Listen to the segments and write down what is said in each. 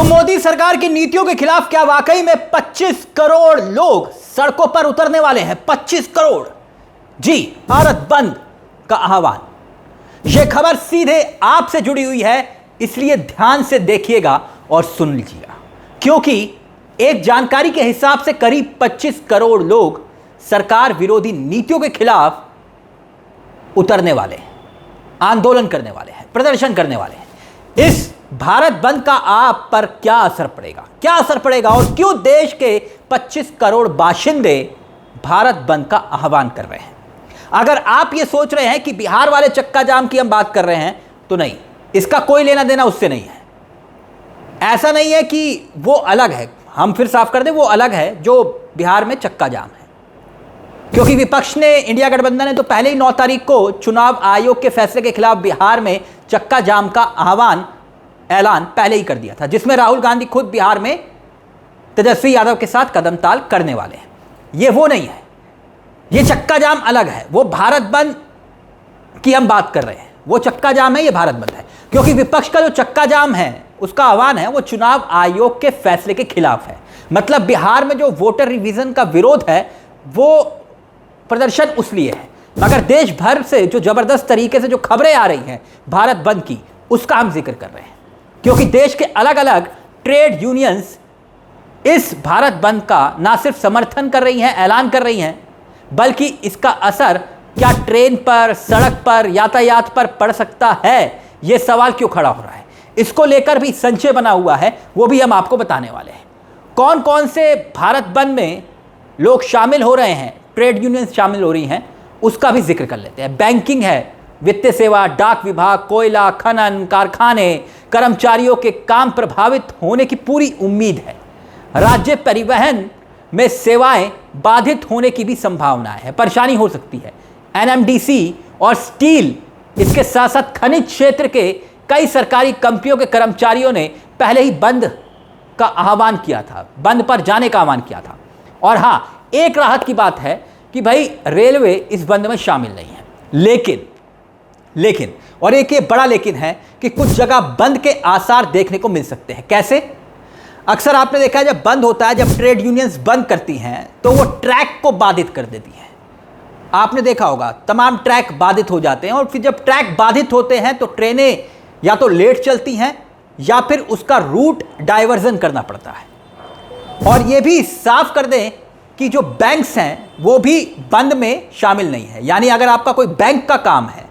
तो मोदी सरकार की नीतियों के खिलाफ क्या वाकई में 25 करोड़ लोग सड़कों पर उतरने वाले हैं? 25 करोड़। जी, भारत बंद का आह्वान। यह खबर सीधे आपसे जुड़ी हुई है, इसलिए ध्यान से देखिएगा और सुन लीजिएगा, क्योंकि एक जानकारी के हिसाब से करीब 25 करोड़ लोग सरकार विरोधी नीतियों के खिलाफ उतरने वाले हैं, आंदोलन करने वाले हैं, प्रदर्शन करने वाले हैं। इस भारत बंद का आप पर क्या असर पड़ेगा, और क्यों देश के 25 करोड़ बाशिंदे भारत बंद का आह्वान कर रहे हैं? अगर आप ये सोच रहे हैं कि बिहार वाले चक्का जाम की हम बात कर रहे हैं, तो नहीं, इसका कोई लेना देना उससे नहीं है। ऐसा नहीं है कि वो अलग है, हम फिर साफ कर दें, वो अलग है जो बिहार में चक्का जाम है, क्योंकि विपक्ष ने, इंडिया गठबंधन ने तो पहले ही 9 तारीख को चुनाव आयोग के फैसले के खिलाफ बिहार में चक्का जाम का ऐलान पहले ही कर दिया था, जिसमें राहुल गांधी खुद बिहार में तेजस्वी यादव के साथ कदमताल करने वाले हैं। ये वो नहीं है, ये चक्का जाम अलग है। वो भारत बंद की हम बात कर रहे हैं, वो चक्का जाम है, ये भारत बंद है। क्योंकि विपक्ष का जो चक्का जाम है, उसका आह्वान है, वो चुनाव आयोग के फैसले के खिलाफ है। मतलब बिहार में जो वोटर रिवीजन का विरोध है, वो प्रदर्शन उस लिए है, मगर देश भर से जो जबरदस्त तरीके से जो खबरें आ रही हैं भारत बंद की, उसका हम जिक्र कर रहे हैं। क्योंकि देश के अलग अलग ट्रेड यूनियंस इस भारत बंद का ना सिर्फ समर्थन कर रही हैं, ऐलान कर रही हैं, बल्कि इसका असर क्या ट्रेन पर, सड़क पर, यातायात पर पड़ सकता है, यह सवाल क्यों खड़ा हो रहा है, इसको लेकर भी संशय बना हुआ है। वो भी हम आपको बताने वाले हैं। कौन कौन से भारत बंद में लोग शामिल हो रहे हैं, ट्रेड यूनियंस शामिल हो रही हैं, उसका भी जिक्र कर लेते हैं। बैंकिंग है, वित्तीय सेवा, डाक विभाग, कोयला खनन, कारखाने, कर्मचारियों के काम प्रभावित होने की पूरी उम्मीद है। राज्य परिवहन में सेवाएं बाधित होने की भी संभावना है, परेशानी हो सकती है। एनएमडीसी और स्टील, इसके साथ साथ खनिज क्षेत्र के कई सरकारी कंपनियों के कर्मचारियों ने पहले ही बंद का आह्वान किया था, बंद पर जाने का आह्वान किया था। और हां, एक राहत की बात है कि भाई रेलवे इस बंद में शामिल नहीं है। लेकिन और एक ये बड़ा लेकिन है कि कुछ जगह बंद के आसार देखने को मिल सकते हैं। कैसे? अक्सर आपने देखा है, जब बंद होता है, जब ट्रेड यूनियंस बंद करती हैं, तो वो ट्रैक को बाधित कर देती हैं। आपने देखा होगा, तमाम ट्रैक बाधित हो जाते हैं, और फिर जब ट्रैक बाधित होते हैं तो ट्रेनें या तो लेट चलती हैं या फिर उसका रूट डाइवर्जन करना पड़ता है। और ये भी साफ कर दें कि जो बैंक्स हैं वो भी बंद में शामिल नहीं है। यानी अगर आपका कोई बैंक का काम है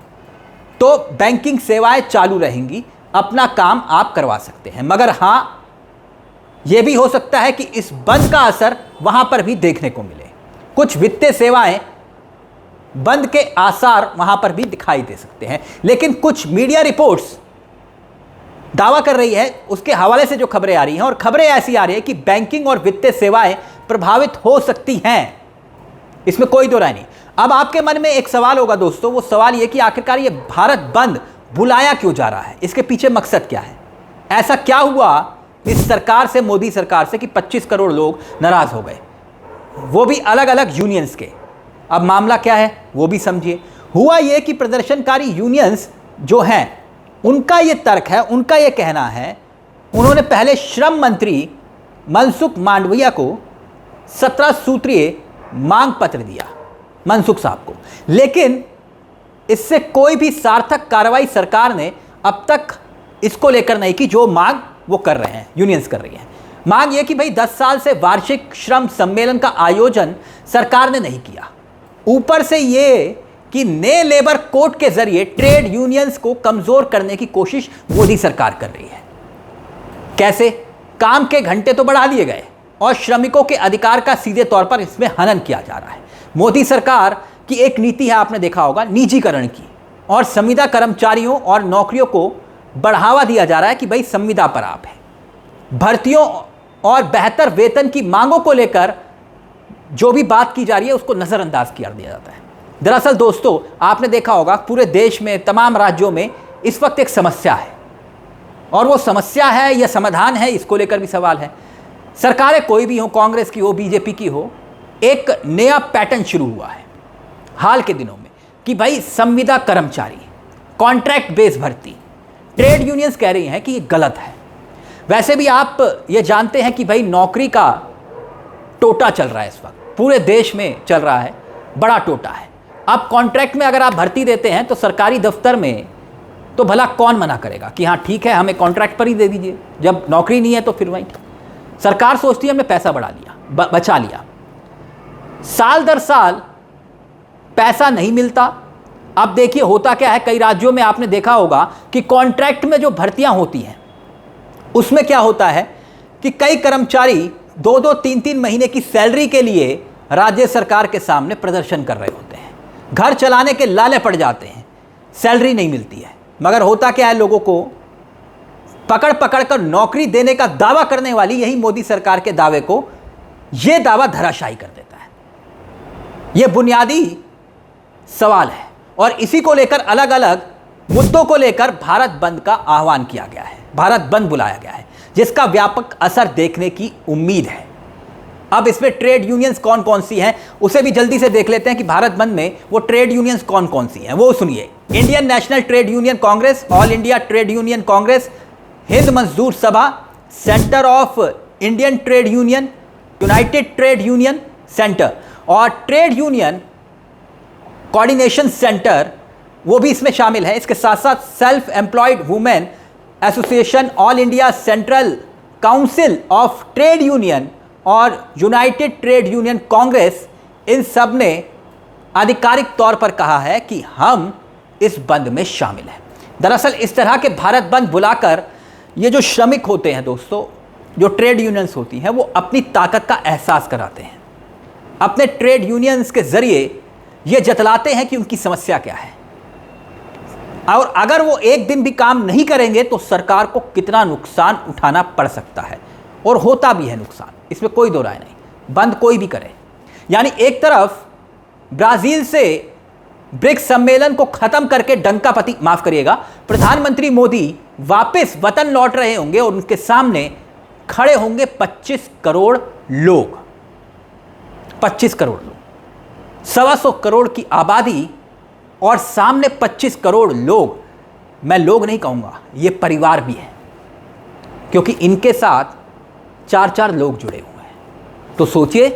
तो बैंकिंग सेवाएं चालू रहेंगी, अपना काम आप करवा सकते हैं। मगर हां, यह भी हो सकता है कि इस बंद का असर वहां पर भी देखने को मिले। कुछ वित्तीय सेवाएं बंद के आसार वहां पर भी दिखाई दे सकते हैं। लेकिन कुछ मीडिया रिपोर्ट्स दावा कर रही है, उसके हवाले से जो खबरें आ रही हैं, और खबरें ऐसी आ रही है कि बैंकिंग और वित्तीय सेवाएं प्रभावित हो सकती हैं, इसमें कोई दो राय नहीं। अब आपके मन में एक सवाल होगा दोस्तों, वो सवाल ये कि आखिरकार ये भारत बंद बुलाया क्यों जा रहा है, इसके पीछे मकसद क्या है? ऐसा क्या हुआ इस सरकार से, मोदी सरकार से, कि 25 करोड़ लोग नाराज हो गए, वो भी अलग अलग यूनियंस के? अब मामला क्या है वो भी समझिए। हुआ ये कि प्रदर्शनकारी यूनियंस जो हैं, उनका ये तर्क है, उनका ये कहना है, उन्होंने पहले श्रम मंत्री मनसुख मांडविया को 17 सूत्रीय मांग पत्र दिया, मनसुख साहब को, लेकिन इससे कोई भी सार्थक कार्रवाई सरकार ने अब तक इसको लेकर नहीं की, जो मांग वो कर रहे हैं, यूनियंस कर रही हैं। मांग ये कि भाई 10 साल से वार्षिक श्रम सम्मेलन का आयोजन सरकार ने नहीं किया, ऊपर से ये कि नए लेबर कोड के जरिए ट्रेड यूनियंस को कमजोर करने की कोशिश मोदी सरकार कर रही है। कैसे? काम के घंटे तो बढ़ा दिए गए और श्रमिकों के अधिकार का सीधे तौर पर इसमें हनन किया जा रहा है। मोदी सरकार की एक नीति है, आपने देखा होगा, निजीकरण की, और संविदा कर्मचारियों और नौकरियों को बढ़ावा दिया जा रहा है कि भाई संविदा पर आप है। भर्तियों और बेहतर वेतन की मांगों को लेकर जो भी बात की जा रही है, उसको नज़रअंदाज किया दिया जाता है। दरअसल दोस्तों, आपने देखा होगा, पूरे देश में, तमाम राज्यों में इस वक्त एक समस्या है, और वो समस्या है या समाधान है, इसको लेकर भी सवाल है। सरकारें कोई भी हो, कांग्रेस की हो, बीजेपी की हो, एक नया पैटर्न शुरू हुआ है हाल के दिनों में कि भाई संविदा कर्मचारी, कॉन्ट्रैक्ट बेस भर्ती, ट्रेड यूनियंस कह रही हैं कि ये गलत है। वैसे भी आप ये जानते हैं कि भाई नौकरी का टोटा चल रहा है इस वक्त, पूरे देश में चल रहा है, बड़ा टोटा है। अब कॉन्ट्रैक्ट में अगर आप भर्ती देते हैं तो सरकारी दफ्तर में तो भला कौन मना करेगा कि हाँ ठीक है हमें कॉन्ट्रैक्ट पर ही दे दीजिए, जब नौकरी नहीं है तो फिर वहीं सरकार सोचती है हमने पैसा बढ़ा लिया, बचा लिया। साल दर साल पैसा नहीं मिलता। अब देखिए होता क्या है, कई राज्यों में आपने देखा होगा कि कॉन्ट्रैक्ट में जो भर्तियां होती हैं उसमें क्या होता है कि कई कर्मचारी 2-2, 3-3 महीने की सैलरी के लिए राज्य सरकार के सामने प्रदर्शन कर रहे होते हैं, घर चलाने के लाले पड़ जाते हैं, सैलरी नहीं मिलती है। मगर होता क्या है, लोगों को पकड़ पकड़ कर नौकरी देने का दावा करने वाली यही मोदी सरकार के दावे को, यह दावा धराशायी कर देता है। यह बुनियादी सवाल है और इसी को लेकर अलग अलग मुद्दों को लेकर भारत बंद का आह्वान किया गया है, भारत बंद बुलाया गया है, जिसका व्यापक असर देखने की उम्मीद है। अब इसमें ट्रेड यूनियंस कौन कौन सी हैं उसे भी जल्दी से देख लेते हैं कि भारत बंद में वो ट्रेड यूनियंस कौन कौन सी हैं, वो सुनिए। Indian national trade union Congress, all India trade union Congress, Hind मजदूर सभा, centre of Indian trade union, United trade union centre और ट्रेड यूनियन कोऑर्डिनेशन सेंटर, वो भी इसमें शामिल है। इसके साथ साथ self employed women association, all India central council of trade union और यूनाइटेड ट्रेड यूनियन कांग्रेस, इन सब ने आधिकारिक तौर पर कहा है कि हम इस बंद में शामिल हैं। दरअसल इस तरह के भारत बंद बुलाकर ये जो श्रमिक होते हैं दोस्तों, जो ट्रेड यूनियंस होती हैं, वो अपनी ताकत का एहसास कराते हैं। अपने ट्रेड यूनियंस के जरिए ये जतलाते हैं कि उनकी समस्या क्या है और अगर वो एक दिन भी काम नहीं करेंगे तो सरकार को कितना नुकसान उठाना पड़ सकता है, और होता भी है नुकसान, इसमें कोई दो राय नहीं। बंद कोई भी करे, यानी एक तरफ ब्राजील से ब्रिक्स सम्मेलन को खत्म करके डंकापति, माफ करिएगा, प्रधानमंत्री मोदी वापस वतन लौट रहे होंगे और उनके सामने खड़े होंगे 25 करोड़ लोग, 25 करोड़ लोग, 125 करोड़ की आबादी और सामने 25 करोड़ लोग। मैं लोग नहीं कहूंगा, ये परिवार भी है, क्योंकि इनके साथ 4-4 लोग जुड़े हुए हैं। तो सोचिए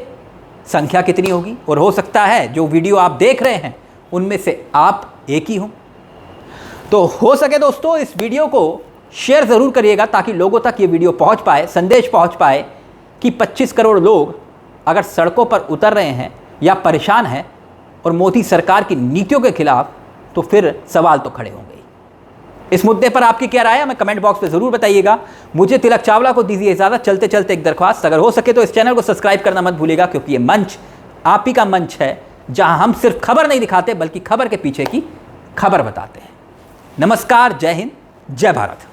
संख्या कितनी होगी, और हो सकता है जो वीडियो आप देख रहे हैं उनमें से आप एक ही हो। तो हो सके दोस्तों इस वीडियो को शेयर ज़रूर करिएगा ताकि लोगों तक ये वीडियो पहुंच पाए, संदेश पहुंच पाए कि 25 करोड़ लोग अगर सड़कों पर उतर रहे हैं या परेशान हैं और मोदी सरकार की नीतियों के खिलाफ, तो फिर सवाल तो खड़े होंगे। इस मुद्दे पर आपकी क्या राय है हमें कमेंट बॉक्स में ज़रूर बताइएगा। मुझे तिलक चावला को दीजिए इजाज़त। चलते चलते एक दरख्वास्त, अगर हो सके तो इस चैनल को सब्सक्राइब करना मत भूलिएगा, क्योंकि ये मंच आप ही का मंच है जहां हम सिर्फ खबर नहीं दिखाते बल्कि खबर के पीछे की खबर बताते हैं। नमस्कार, जय हिंद, जय भारत।